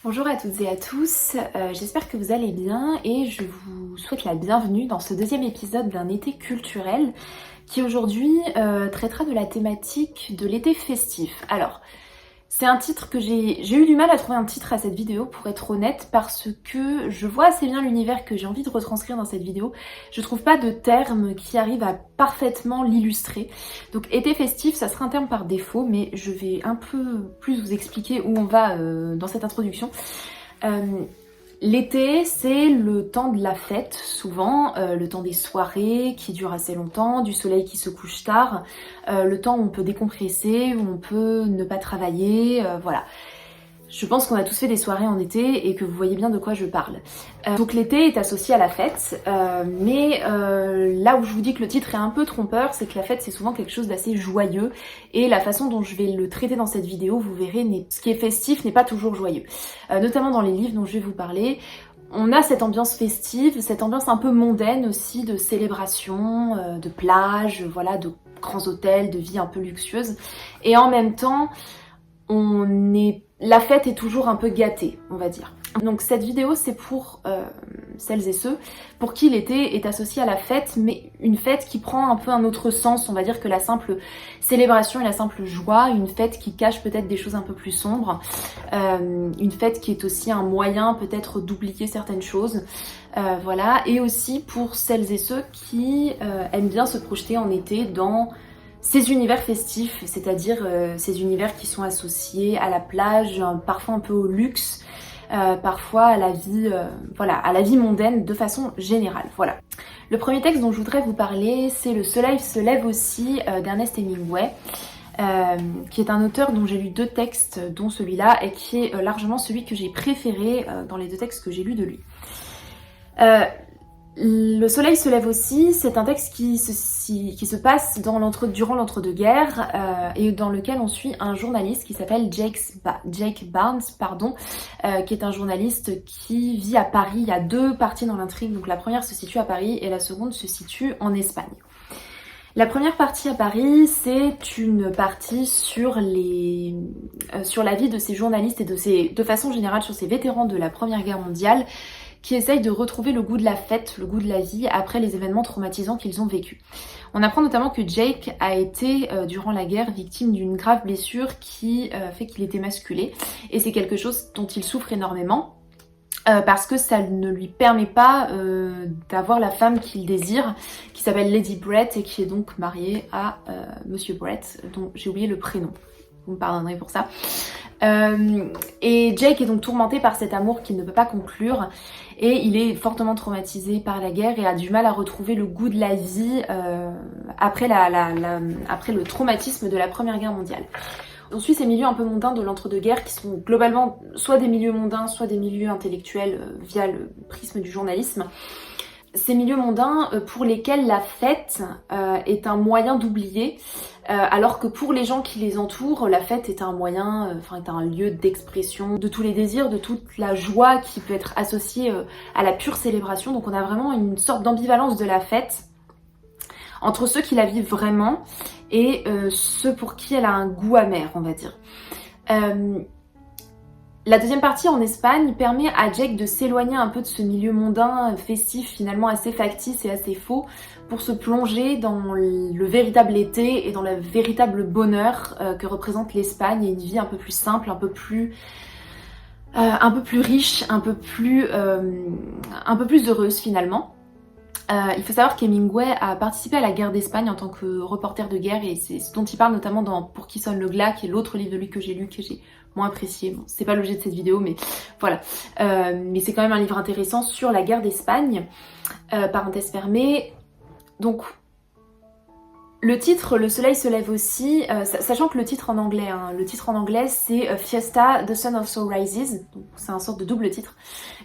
Bonjour à toutes et à tous, j'espère que vous allez bien et je vous souhaite la bienvenue dans ce deuxième épisode d'un été culturel qui aujourd'hui traitera de la thématique de l'été festif. Alors, c'est un titre que j'ai eu du mal à trouver un titre à cette vidéo pour être honnête parce que je vois assez bien l'univers que j'ai envie de retranscrire dans cette vidéo. Je trouve pas de terme qui arrive à parfaitement l'illustrer. Donc été festif, ça sera un terme par défaut, mais je vais un peu plus vous expliquer où on va dans cette introduction. L'été, c'est le temps de la fête, souvent, le temps des soirées qui durent assez longtemps, du soleil qui se couche tard, le temps où on peut décompresser, où on peut ne pas travailler, voilà. Je pense qu'on a tous fait des soirées en été et que vous voyez bien de quoi je parle. Donc l'été est associé à la fête, mais là où je vous dis que le titre est un peu trompeur, c'est que la fête c'est souvent quelque chose d'assez joyeux et la façon dont je vais le traiter dans cette vidéo, vous verrez, ce qui est festif n'est pas toujours joyeux. Notamment dans les livres dont je vais vous parler, on a cette ambiance festive, cette ambiance un peu mondaine aussi de célébration, de plage, voilà, de grands hôtels, de vie un peu luxueuse. Et en même temps, la fête est toujours un peu gâtée, on va dire. Donc cette vidéo c'est pour celles et ceux pour qui l'été est associé à la fête, mais une fête qui prend un peu un autre sens, on va dire, que la simple célébration et la simple joie, une fête qui cache peut-être des choses un peu plus sombres, une fête qui est aussi un moyen peut-être d'oublier certaines choses, voilà, et aussi pour celles et ceux qui aiment bien se projeter en été dans ces univers festifs, c'est-à-dire ces univers qui sont associés à la plage, parfois un peu au luxe, parfois à la vie, voilà, à la vie mondaine de façon générale. Voilà. Le premier texte dont je voudrais vous parler, c'est Le Soleil se lève aussi d'Ernest Hemingway, qui est un auteur dont j'ai lu 2 textes, dont celui-là, et qui est largement celui que j'ai préféré dans les 2 textes que j'ai lus de lui. Le soleil se lève aussi, c'est un texte qui se passe durant l'entre-deux-guerres et dans lequel on suit un journaliste qui s'appelle Jake Barnes, qui est un journaliste qui vit à Paris. Il y a 2 parties dans l'intrigue, donc la première se situe à Paris et la seconde se situe en Espagne. La première partie à Paris, c'est une partie sur la vie de ces journalistes et de façon générale sur ces vétérans de la Première Guerre mondiale, qui essayent de retrouver le goût de la fête, le goût de la vie après les événements traumatisants qu'ils ont vécus. On apprend notamment que Jake a été, durant la guerre, victime d'une grave blessure qui fait qu'il était émasculé, et c'est quelque chose dont il souffre énormément. Parce que ça ne lui permet pas d'avoir la femme qu'il désire, qui s'appelle Lady Brett et qui est donc mariée à Monsieur Brett, dont j'ai oublié le prénom. Vous me pardonnerez pour ça. Et Jake est donc tourmenté par cet amour qu'il ne peut pas conclure et il est fortement traumatisé par la guerre et a du mal à retrouver le goût de la vie après le traumatisme de la Première Guerre mondiale. On suit ces milieux un peu mondains de l'entre-deux-guerres qui sont globalement soit des milieux mondains, soit des milieux intellectuels via le prisme du journalisme. Ces milieux mondains pour lesquels la fête est un moyen d'oublier, alors que pour les gens qui les entourent, la fête est un moyen, est un lieu d'expression de tous les désirs, de toute la joie qui peut être associée à la pure célébration. Donc on a vraiment une sorte d'ambivalence de la fête entre ceux qui la vivent vraiment et ceux pour qui elle a un goût amer, on va dire. La deuxième partie en Espagne permet à Jake de s'éloigner un peu de ce milieu mondain, festif, finalement assez factice et assez faux, pour se plonger dans le véritable été et dans le véritable bonheur que représente l'Espagne, et une vie un peu plus simple, un peu plus riche, un peu plus heureuse finalement. Il faut savoir qu'Hemingway a participé à la guerre d'Espagne en tant que reporter de guerre, et c'est ce dont il parle notamment dans Pour qui sonne le glas, qui est l'autre livre de lui que j'ai lu, que j'ai moins apprécié. Bon, c'est pas l'objet de cette vidéo, mais voilà. Mais c'est quand même un livre intéressant sur la guerre d'Espagne. Parenthèse fermée. Donc, le titre, Le Soleil se lève aussi, sachant que le titre en anglais, c'est Fiesta, The Sun Also Rises. Donc c'est un sorte de double titre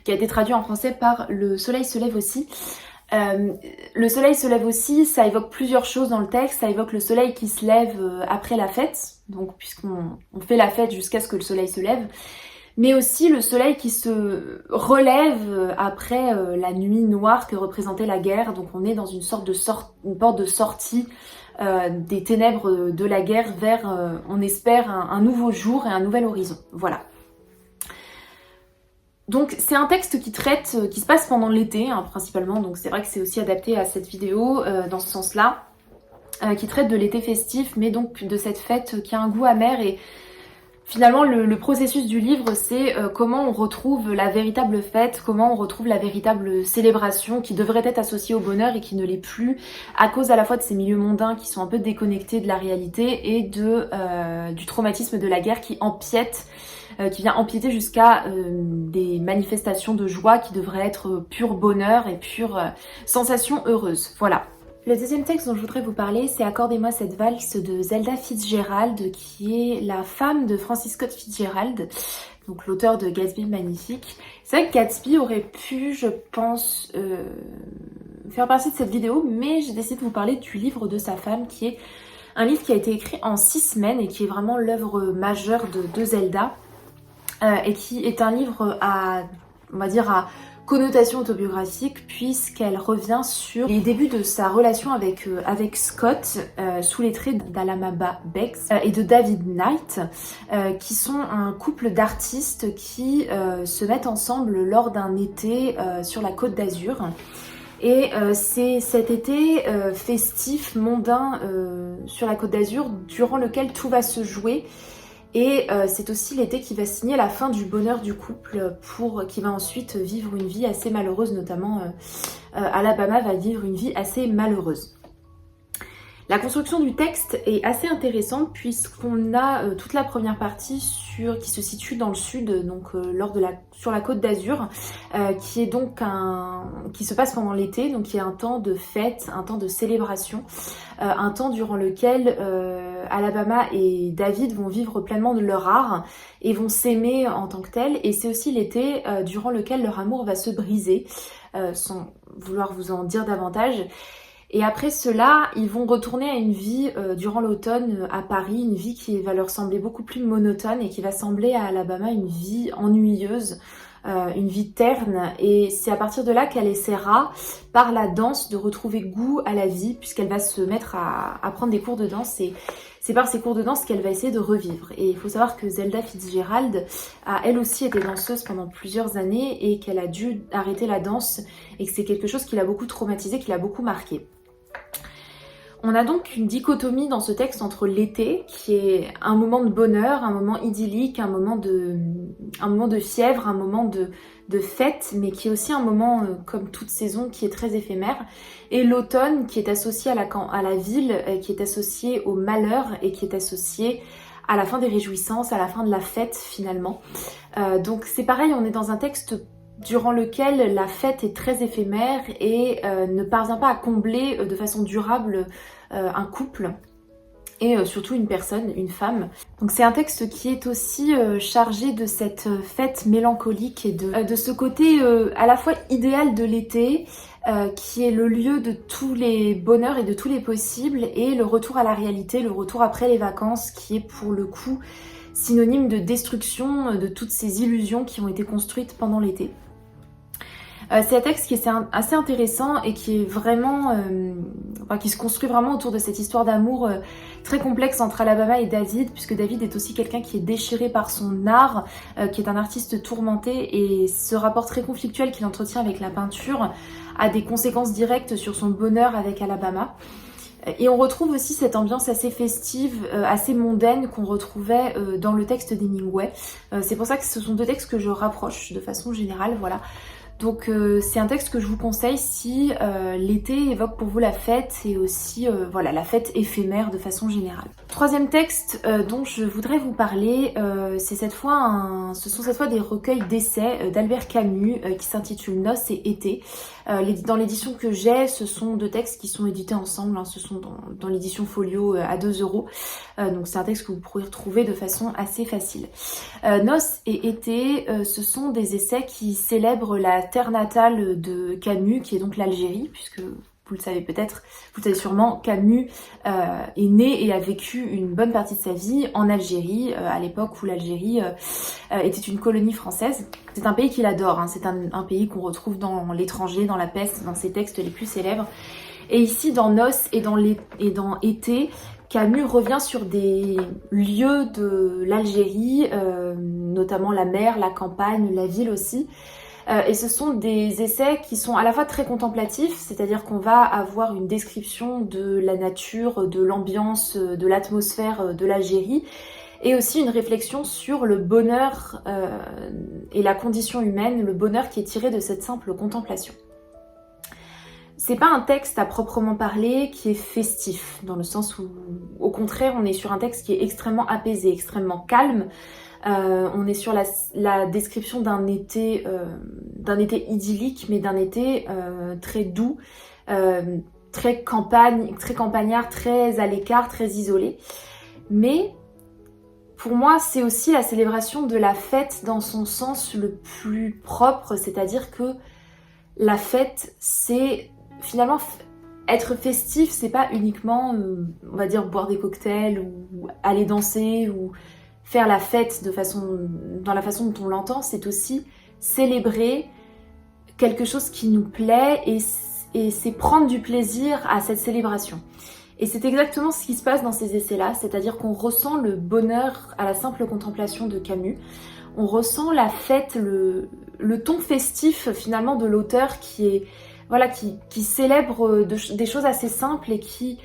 qui a été traduit en français par Le Soleil se lève aussi. Le soleil se lève aussi, ça évoque plusieurs choses dans le texte. Ça évoque le soleil qui se lève après la fête, donc puisqu'on fait la fête jusqu'à ce que le soleil se lève, mais aussi le soleil qui se relève après la nuit noire que représentait la guerre. Donc on est dans une porte de sortie des ténèbres de la guerre vers, on espère, un nouveau jour et un nouvel horizon. Voilà. Donc c'est un texte qui traite, qui se passe pendant l'été hein, principalement, donc c'est vrai que c'est aussi adapté à cette vidéo dans ce sens-là, qui traite de l'été festif, mais donc de cette fête qui a un goût amer. Et finalement le processus du livre, c'est comment on retrouve la véritable fête, comment on retrouve la véritable célébration qui devrait être associée au bonheur et qui ne l'est plus, à cause à la fois de ces milieux mondains qui sont un peu déconnectés de la réalité et du traumatisme de la guerre qui empiète, qui vient empiéter jusqu'à des manifestations de joie qui devraient être pur bonheur et pure sensation heureuse. Voilà. Le deuxième texte dont je voudrais vous parler, c'est Accordez-moi cette valse de Zelda Fitzgerald, qui est la femme de Francis Scott Fitzgerald, donc l'auteur de Gatsby magnifique. C'est vrai que Gatsby aurait pu, je pense, faire partie de cette vidéo, mais j'ai décidé de vous parler du livre de sa femme, qui est un livre qui a été écrit en 6 semaines et qui est vraiment l'œuvre majeure de Zelda, et qui est un livre à, on va dire, à connotation autobiographique, puisqu'elle revient sur les débuts de sa relation avec Scott sous les traits d'Alamaba Bex et de David Knight, qui sont un couple d'artistes qui se mettent ensemble lors d'un été sur la Côte d'Azur. Et c'est cet été festif, mondain sur la Côte d'Azur, durant lequel tout va se jouer. Et c'est aussi l'été qui va signer la fin du bonheur du couple, qui va ensuite vivre une vie assez malheureuse, notamment Alabama va vivre une vie assez malheureuse. La construction du texte est assez intéressante puisqu'on a toute la première partie qui se situe dans le sud, donc sur la Côte d'Azur, qui est donc qui se passe pendant l'été, donc qui est un temps de fête, un temps de célébration, un temps durant lequel Alabama et David vont vivre pleinement de leur art et vont s'aimer en tant que tels. Et c'est aussi l'été durant lequel leur amour va se briser, sans vouloir vous en dire davantage. Et après cela, ils vont retourner à une vie durant l'automne à Paris, une vie qui va leur sembler beaucoup plus monotone et qui va sembler à Alabama une vie ennuyeuse, une vie terne. Et c'est à partir de là qu'elle essaiera, par la danse, de retrouver goût à la vie, puisqu'elle va se mettre à prendre des cours de danse. Et c'est par ces cours de danse qu'elle va essayer de revivre. Et il faut savoir que Zelda Fitzgerald a elle aussi été danseuse pendant plusieurs années et qu'elle a dû arrêter la danse et que c'est quelque chose qui l'a beaucoup traumatisée, qui l'a beaucoup marquée. On a donc une dichotomie dans ce texte entre l'été, qui est un moment de bonheur, un moment idyllique, un moment de fièvre, un moment de fête, mais qui est aussi un moment, comme toute saison, qui est très éphémère, et l'automne, qui est associé à la ville, qui est associé au malheur, et qui est associé à la fin des réjouissances, à la fin de la fête, finalement. Donc c'est pareil, on est dans un texte durant lequel la fête est très éphémère et ne parvient pas à combler de façon durable un couple et surtout une personne, une femme. Donc c'est un texte qui est aussi chargé de cette fête mélancolique et de ce côté à la fois idéal de l'été, qui est le lieu de tous les bonheurs et de tous les possibles, et le retour à la réalité, le retour après les vacances, qui est pour le coup synonyme de destruction de toutes ces illusions qui ont été construites pendant l'été. C'est un texte qui est assez intéressant et qui est vraiment, qui se construit vraiment autour de cette histoire d'amour très complexe entre Alabama et David, puisque David est aussi quelqu'un qui est déchiré par son art, qui est un artiste tourmenté, et ce rapport très conflictuel qu'il entretient avec la peinture a des conséquences directes sur son bonheur avec Alabama. Et on retrouve aussi cette ambiance assez festive, assez mondaine qu'on retrouvait dans le texte d'Hemingway. C'est pour ça que ce sont deux textes que je rapproche de façon générale, voilà. Donc c'est un texte que je vous conseille si l'été évoque pour vous la fête et aussi voilà, la fête éphémère de façon générale. Troisième texte dont je voudrais vous parler, ce sont cette fois des recueils d'essais d'Albert Camus qui s'intitulent Noces et été. Dans l'édition que j'ai, ce sont deux textes qui sont édités ensemble, hein, ce sont dans l'édition Folio à 2 €. Donc c'est un texte que vous pourrez retrouver de façon assez facile. Noces et été, ce sont des essais qui célèbrent la terre natale de Camus, qui est donc l'Algérie, puisque vous le savez peut-être, vous le savez sûrement, Camus est né et a vécu une bonne partie de sa vie en Algérie, à l'époque où l'Algérie était une colonie française. C'est un pays qu'il adore, hein, c'est un pays qu'on retrouve dans l'étranger, dans La Peste, dans ses textes les plus célèbres. Et ici, dans Noces et dans été, Camus revient sur des lieux de l'Algérie, notamment la mer, la campagne, la ville aussi. Et ce sont des essais qui sont à la fois très contemplatifs, c'est-à-dire qu'on va avoir une description de la nature, de l'ambiance, de l'atmosphère de l'Algérie, et aussi une réflexion sur le bonheur et la condition humaine, le bonheur qui est tiré de cette simple contemplation. C'est pas un texte à proprement parler qui est festif, dans le sens où, au contraire, on est sur un texte qui est extrêmement apaisé, extrêmement calme. On est sur la description d'un été idyllique, mais d'un été très doux, très campagnard, très à l'écart, très isolé. Mais pour moi, c'est aussi la célébration de la fête dans son sens le plus propre, c'est-à-dire que la fête, c'est finalement être festif, c'est pas uniquement, on va dire, boire des cocktails ou aller danser ou faire la fête dans la façon dont on l'entend, c'est aussi célébrer quelque chose qui nous plaît et c'est prendre du plaisir à cette célébration. Et c'est exactement ce qui se passe dans ces essais-là, c'est-à-dire qu'on ressent le bonheur à la simple contemplation de Camus, on ressent la fête, le ton festif finalement de l'auteur qui célèbre des choses assez simples et qui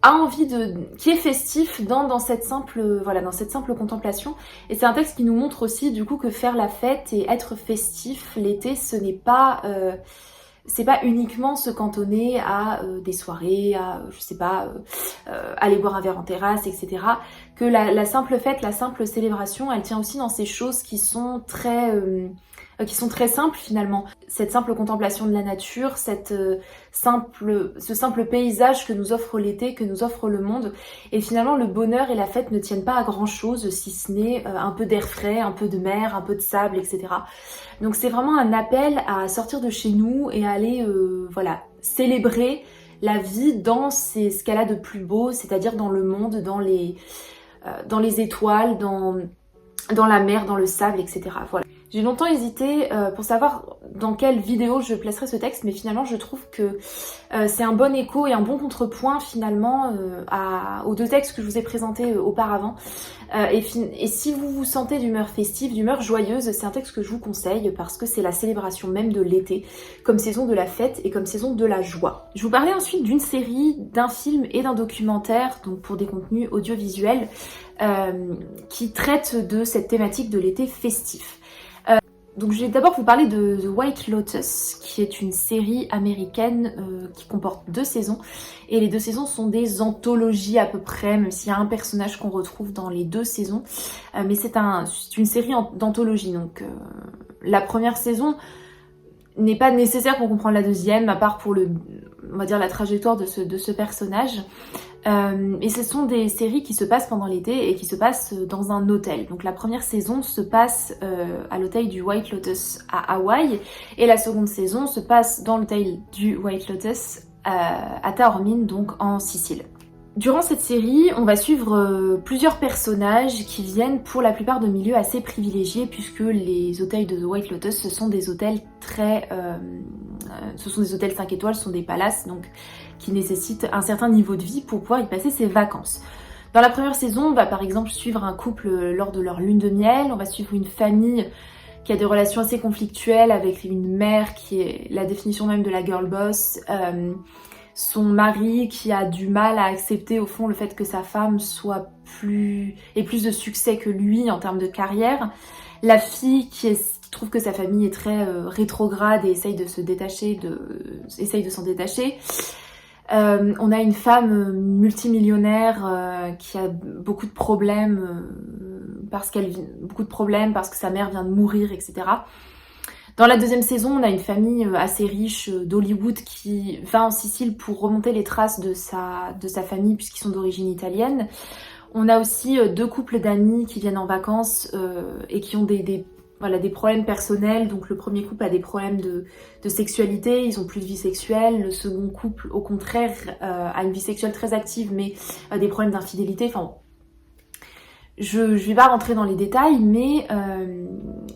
est festif dans cette simple contemplation. Et c'est un texte qui nous montre aussi du coup que faire la fête et être festif l'été, c'est pas uniquement se cantonner à des soirées, à aller boire un verre en terrasse, etc. Que la simple fête, la simple célébration, elle tient aussi dans ces choses qui sont très simples finalement. Cette simple contemplation de la nature, ce simple paysage que nous offre l'été, que nous offre le monde. Et finalement, le bonheur et la fête ne tiennent pas à grand chose, si ce n'est un peu d'air frais, un peu de mer, un peu de sable, etc. Donc c'est vraiment un appel à sortir de chez nous et à aller célébrer la vie dans ce qu'elle a de plus beau, c'est-à-dire dans le monde, dans les étoiles, dans la mer, dans le sable, etc. Voilà. J'ai longtemps hésité pour savoir dans quelle vidéo je placerais ce texte, mais finalement je trouve que c'est un bon écho et un bon contrepoint finalement aux deux textes que je vous ai présentés auparavant. Et si vous vous sentez d'humeur festive, d'humeur joyeuse, c'est un texte que je vous conseille parce que c'est la célébration même de l'été, comme saison de la fête et comme saison de la joie. Je vous parlais ensuite d'une série, d'un film et d'un documentaire, donc pour des contenus audiovisuels, qui traitent de cette thématique de l'été festif. Donc je vais d'abord vous parler de The White Lotus, qui est une série américaine qui comporte 2 saisons. Et les 2 saisons sont des anthologies à peu près, même s'il y a un personnage qu'on retrouve dans les 2 saisons. Mais c'est une série d'anthologie, donc la première saison n'est pas nécessaire pour comprendre la deuxième, à part pour on va dire la trajectoire de ce personnage. Et ce sont des séries qui se passent pendant l'été et qui se passent dans un hôtel. Donc la première saison se passe à l'hôtel du White Lotus à Hawaï et la seconde saison se passe dans l'hôtel du White Lotus à Taormine, donc en Sicile. Durant cette série, on va suivre plusieurs personnages qui viennent pour la plupart de milieux assez privilégiés puisque les hôtels de The White Lotus, ce sont des hôtels 5 étoiles, ce sont des palaces donc qui nécessitent un certain niveau de vie pour pouvoir y passer ses vacances. Dans la première saison, on va par exemple suivre un couple lors de leur lune de miel, on va suivre une famille qui a des relations assez conflictuelles avec une mère qui est la définition même de la girl boss, son mari qui a du mal à accepter au fond le fait que sa femme ait plus de succès que lui en termes de carrière, la fille qui trouve que sa famille est très rétrograde et essaye de s'en détacher. On a une femme multimillionnaire qui a beaucoup de problèmes parce que sa mère vient de mourir, etc. Dans la deuxième saison, on a une famille assez riche d'Hollywood qui va en Sicile pour remonter les traces de sa famille puisqu'ils sont d'origine italienne. On a aussi 2 couples d'amis qui viennent en vacances et qui ont des problèmes personnels. Donc le premier couple a des problèmes de sexualité, ils ont plus de vie sexuelle. Le second couple, au contraire, a une vie sexuelle très active mais des problèmes d'infidélité. Enfin, je vais pas rentrer dans les détails, mais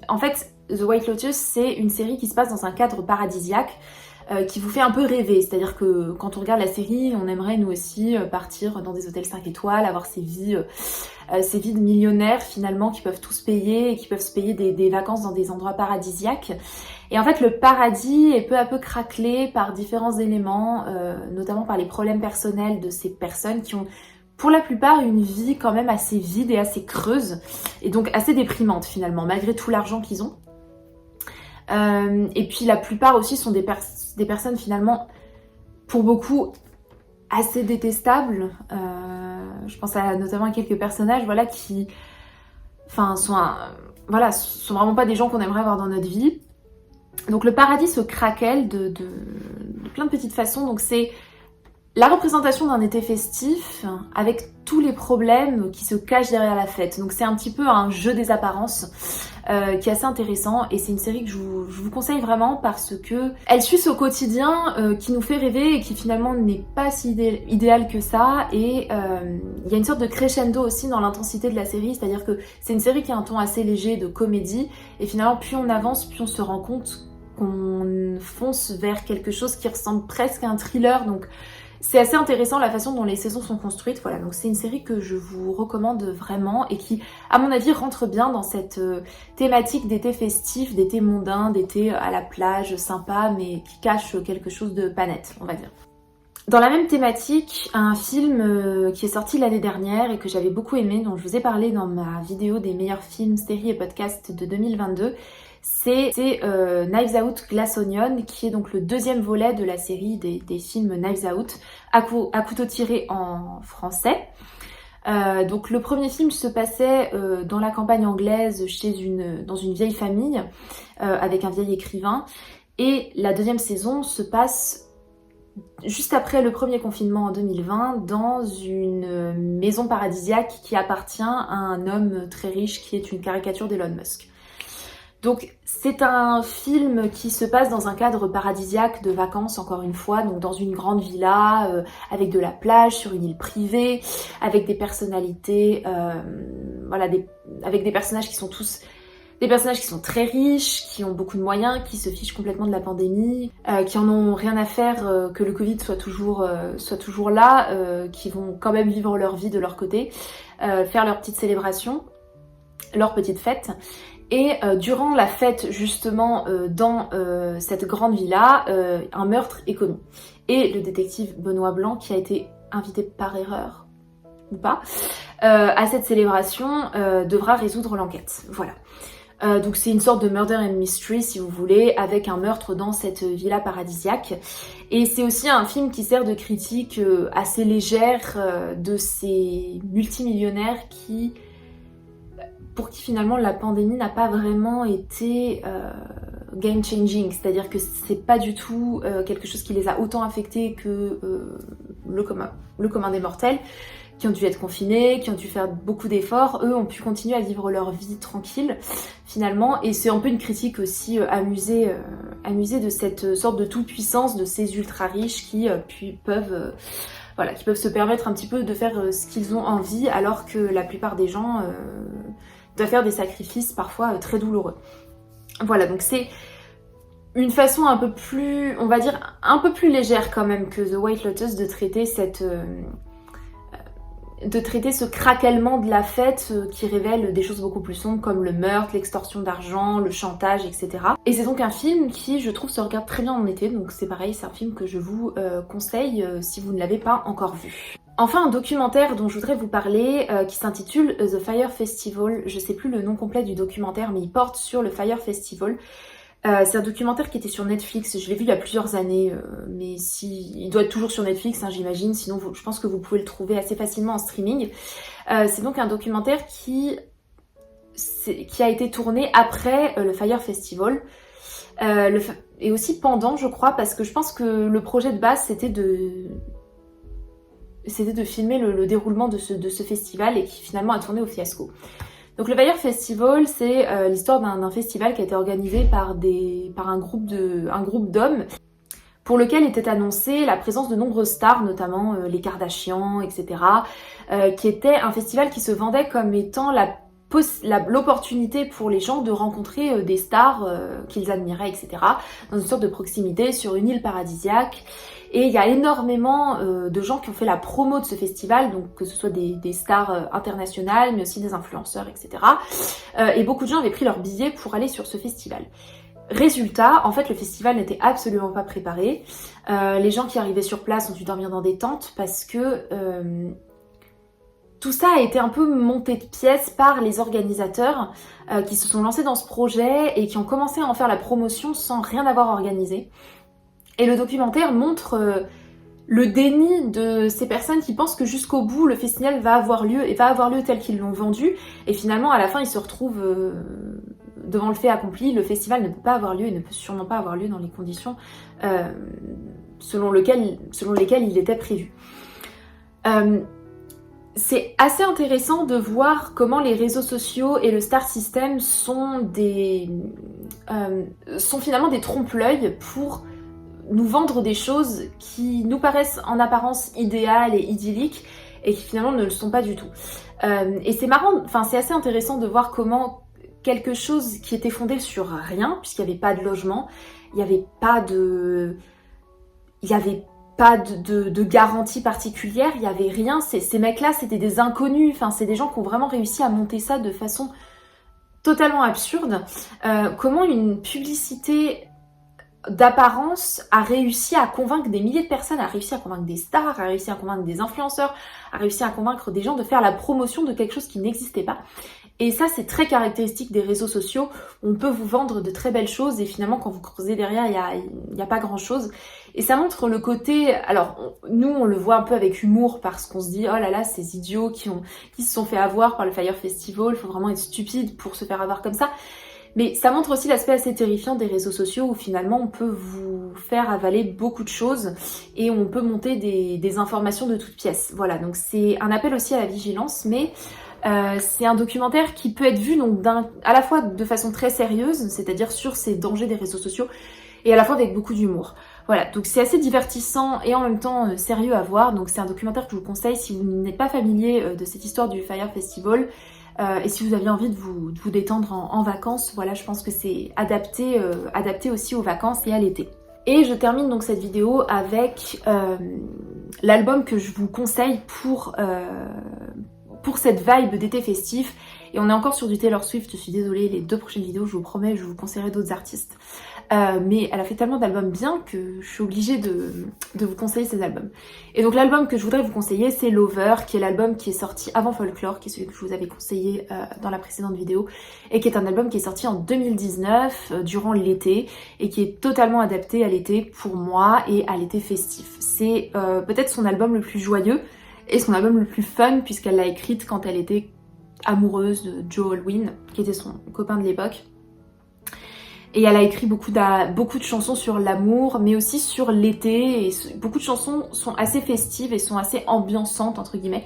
en fait, The White Lotus, c'est une série qui se passe dans un cadre paradisiaque. qui vous fait un peu rêver. C'est-à-dire que quand on regarde la série, on aimerait nous aussi partir dans des hôtels 5 étoiles, avoir ces vies de millionnaires finalement qui peuvent tout se payer et qui peuvent se payer des vacances dans des endroits paradisiaques. Et en fait, le paradis est peu à peu craquelé par différents éléments, notamment par les problèmes personnels de ces personnes qui ont pour la plupart une vie quand même assez vide et assez creuse, et donc assez déprimante finalement, malgré tout l'argent qu'ils ont. Et puis la plupart aussi sont des personnes finalement, pour beaucoup, assez détestables. Je pense notamment à quelques personnages voilà, qui sont vraiment pas des gens qu'on aimerait avoir dans notre vie. Donc le paradis se craquelle de plein de petites façons. Donc c'est la représentation d'un été festif avec tous les problèmes qui se cachent derrière la fête. Donc c'est un petit peu un jeu des apparences qui est assez intéressant, et c'est une série que je vous conseille vraiment parce que elle suit ce quotidien qui nous fait rêver et qui finalement n'est pas si idéal que ça. Et il y a une sorte de crescendo aussi dans l'intensité de la série, c'est-à-dire que c'est une série qui a un ton assez léger de comédie, et finalement plus on avance, plus on se rend compte qu'on fonce vers quelque chose qui ressemble presque à un thriller. Donc c'est assez intéressant la façon dont les saisons sont construites. Voilà, donc c'est une série que je vous recommande vraiment et qui, à mon avis, rentre bien dans cette thématique d'été festif, d'été mondain, d'été à la plage sympa, mais qui cache quelque chose de pas net, on va dire. Dans la même thématique, un film qui est sorti l'année dernière et que j'avais beaucoup aimé, dont je vous ai parlé dans ma vidéo des meilleurs films, séries et podcasts de 2022, c'est Knives Out Glass Onion, qui est donc le deuxième volet de la série des films Knives Out, à couteau tiré en français. Donc le premier film se passait dans la campagne anglaise, dans une vieille famille, avec un vieil écrivain, et la deuxième saison se passe juste après le premier confinement en 2020, dans une maison paradisiaque qui appartient à un homme très riche qui est une caricature d'Elon Musk. Donc c'est un film qui se passe dans un cadre paradisiaque de vacances, encore une fois, donc dans une grande villa, avec de la plage, sur une île privée, avec des personnalités, avec des personnages qui sont tous des personnages qui sont très riches, qui ont beaucoup de moyens, qui se fichent complètement de la pandémie, qui en ont rien à faire que le Covid soit toujours là, qui vont quand même vivre leur vie de leur côté, faire leur petite célébration, leur petite fête. Et durant la fête, justement, dans cette grande villa, un meurtre est commis. Et le détective Benoît Blanc, qui a été invité par erreur, ou pas, à cette célébration, devra résoudre l'enquête. Voilà. Donc c'est une sorte de murder and mystery, si vous voulez, avec un meurtre dans cette villa paradisiaque. Et c'est aussi un film qui sert de critique assez légère de ces multimillionnaires pour qui finalement la pandémie n'a pas vraiment été game changing, c'est-à-dire que c'est pas du tout quelque chose qui les a autant affectés que le commun des mortels, qui ont dû être confinés, qui ont dû faire beaucoup d'efforts. Eux ont pu continuer à vivre leur vie tranquille finalement, et c'est un peu une critique aussi amusée de cette sorte de toute-puissance de ces ultra riches qui peuvent se permettre un petit peu de faire ce qu'ils ont envie, alors que la plupart des gens doivent faire des sacrifices parfois très douloureux. Voilà, donc c'est une façon un peu plus, on va dire, un peu plus légère quand même que The White Lotus de traiter ce craquellement de la fête qui révèle des choses beaucoup plus sombres comme le meurtre, l'extorsion d'argent, le chantage, etc. Et c'est donc un film qui, je trouve, se regarde très bien en été, donc c'est pareil, c'est un film que je vous conseille si vous ne l'avez pas encore vu. Enfin, un documentaire dont je voudrais vous parler qui s'intitule The Fire Festival. Je sais plus le nom complet du documentaire, mais il porte sur le Fire Festival. C'est un documentaire qui était sur Netflix, je l'ai vu il y a plusieurs années, mais il doit être toujours sur Netflix, j'imagine, sinon je pense que vous pouvez le trouver assez facilement en streaming. C'est donc un documentaire qui a été tourné après le Fire Festival, et aussi pendant, je crois, parce que je pense que le projet de base c'était de filmer le déroulement de ce festival, et qui finalement a tourné au fiasco. Donc le Fire Festival, c'est l'histoire d'un festival qui a été organisé par un groupe d'hommes, pour lequel était annoncée la présence de nombreuses stars, notamment les Kardashians, etc. Qui était un festival qui se vendait comme étant l'opportunité pour les gens de rencontrer des stars qu'ils admiraient, etc. Dans une sorte de proximité sur une île paradisiaque. Et il y a énormément de gens qui ont fait la promo de ce festival, donc que ce soit des stars internationales, mais aussi des influenceurs, etc. Et beaucoup de gens avaient pris leur billet pour aller sur ce festival. Résultat, en fait, le festival n'était absolument pas préparé. Les gens qui arrivaient sur place ont dû dormir dans des tentes parce que tout ça a été un peu monté de pièces par les organisateurs qui se sont lancés dans ce projet et qui ont commencé à en faire la promotion sans rien avoir organisé. Et le documentaire montre le déni de ces personnes qui pensent que jusqu'au bout, le festival va avoir lieu et va avoir lieu tel qu'ils l'ont vendu. Et finalement, à la fin, ils se retrouvent devant le fait accompli. Le festival ne peut pas avoir lieu et ne peut sûrement pas avoir lieu dans les conditions selon lesquelles il était prévu. C'est assez intéressant de voir comment les réseaux sociaux et le star system sont finalement des trompe-l'œil pour nous vendre des choses qui nous paraissent en apparence idéales et idylliques et qui finalement ne le sont pas du tout. Et c'est marrant, enfin c'est assez intéressant de voir comment quelque chose qui était fondé sur rien, puisqu'il n'y avait pas de logement, il n'y avait pas de garantie particulière, il n'y avait rien. Ces mecs-là, c'était des inconnus, enfin c'est des gens qui ont vraiment réussi à monter ça de façon totalement absurde. Comment une publicité d'apparence a réussi à convaincre des milliers de personnes, a réussi à convaincre des stars, a réussi à convaincre des influenceurs, a réussi à convaincre des gens de faire la promotion de quelque chose qui n'existait pas. Et ça, c'est très caractéristique des réseaux sociaux. On peut vous vendre de très belles choses et finalement, quand vous creusez derrière, il n'y a pas grand-chose. Et ça montre le côté... Alors, nous, on le voit un peu avec humour parce qu'on se dit « Oh là là, ces idiots qui se sont fait avoir par le Fyre Festival, il faut vraiment être stupide pour se faire avoir comme ça. » Mais ça montre aussi l'aspect assez terrifiant des réseaux sociaux où finalement on peut vous faire avaler beaucoup de choses et on peut monter des informations de toutes pièces. Voilà, donc c'est un appel aussi à la vigilance, mais c'est un documentaire qui peut être vu donc à la fois de façon très sérieuse, c'est-à-dire sur ces dangers des réseaux sociaux, et à la fois avec beaucoup d'humour. Voilà, donc c'est assez divertissant et en même temps sérieux à voir, donc c'est un documentaire que je vous conseille si vous n'êtes pas familier de cette histoire du Fyre Festival. Et si vous aviez envie de vous détendre en vacances, voilà, je pense que c'est adapté aussi aux vacances et à l'été. Et je termine donc cette vidéo avec l'album que je vous conseille pour cette vibe d'été festif. Et on est encore sur du Taylor Swift, je suis désolée, les 2 prochaines vidéos, je vous promets, je vous conseillerai d'autres artistes. Mais elle a fait tellement d'albums bien que je suis obligée de vous conseiller ces albums. Et donc l'album que je voudrais vous conseiller, c'est Lover, qui est l'album qui est sorti avant Folklore, qui est celui que je vous avais conseillé dans la précédente vidéo, et qui est un album qui est sorti en 2019, durant l'été, et qui est totalement adapté à l'été pour moi et à l'été festif. C'est peut-être son album le plus joyeux, et son album le plus fun, puisqu'elle l'a écrite quand elle était amoureuse de Joe Alwyn, qui était son copain de l'époque. Et elle a écrit beaucoup de chansons sur l'amour, mais aussi sur l'été. Et beaucoup de chansons sont assez festives et sont assez ambiançantes, entre guillemets.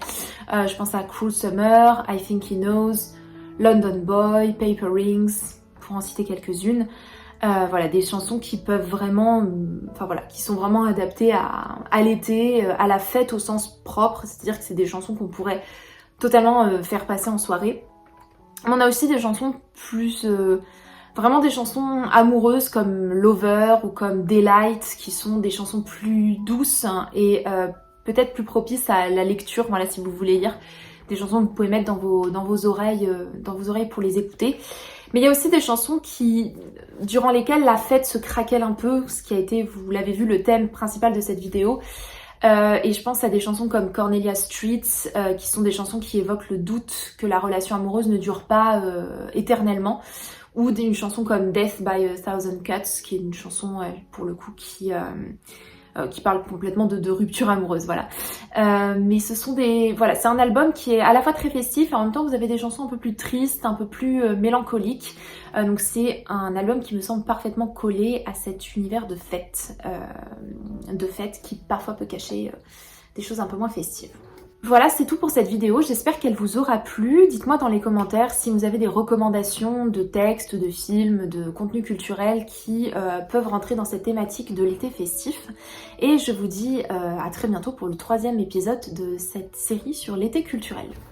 Je pense à Cruel Summer, I Think He Knows, London Boy, Paper Rings, pour en citer quelques-unes. Voilà, des chansons qui peuvent vraiment... Enfin voilà, qui sont vraiment adaptées à l'été, à la fête au sens propre. C'est-à-dire que c'est des chansons qu'on pourrait totalement faire passer en soirée. On a aussi des chansons plus... vraiment des chansons amoureuses comme Lover ou comme Daylight, qui sont des chansons plus douces et peut-être plus propices à la lecture, voilà, si vous voulez lire. Des chansons que vous pouvez mettre dans vos oreilles pour les écouter. Mais il y a aussi des chansons durant lesquelles la fête se craquelle un peu, ce qui a été, vous l'avez vu, le thème principal de cette vidéo. Et je pense à des chansons comme Cornelia Street, qui sont des chansons qui évoquent le doute que la relation amoureuse ne dure pas éternellement. Ou une chanson comme Death by a Thousand Cuts, qui est une chanson pour le coup qui parle complètement de rupture amoureuse, voilà. Mais ce sont voilà, c'est un album qui est à la fois très festif et en même temps vous avez des chansons un peu plus tristes, un peu plus mélancoliques. Donc c'est un album qui me semble parfaitement collé à cet univers de fête qui parfois peut cacher des choses un peu moins festives. Voilà, c'est tout pour cette vidéo, j'espère qu'elle vous aura plu. Dites-moi dans les commentaires si vous avez des recommandations de textes, de films, de contenus culturels qui peuvent rentrer dans cette thématique de l'été festif. Et je vous dis à très bientôt pour le 3e épisode de cette série sur l'été culturel.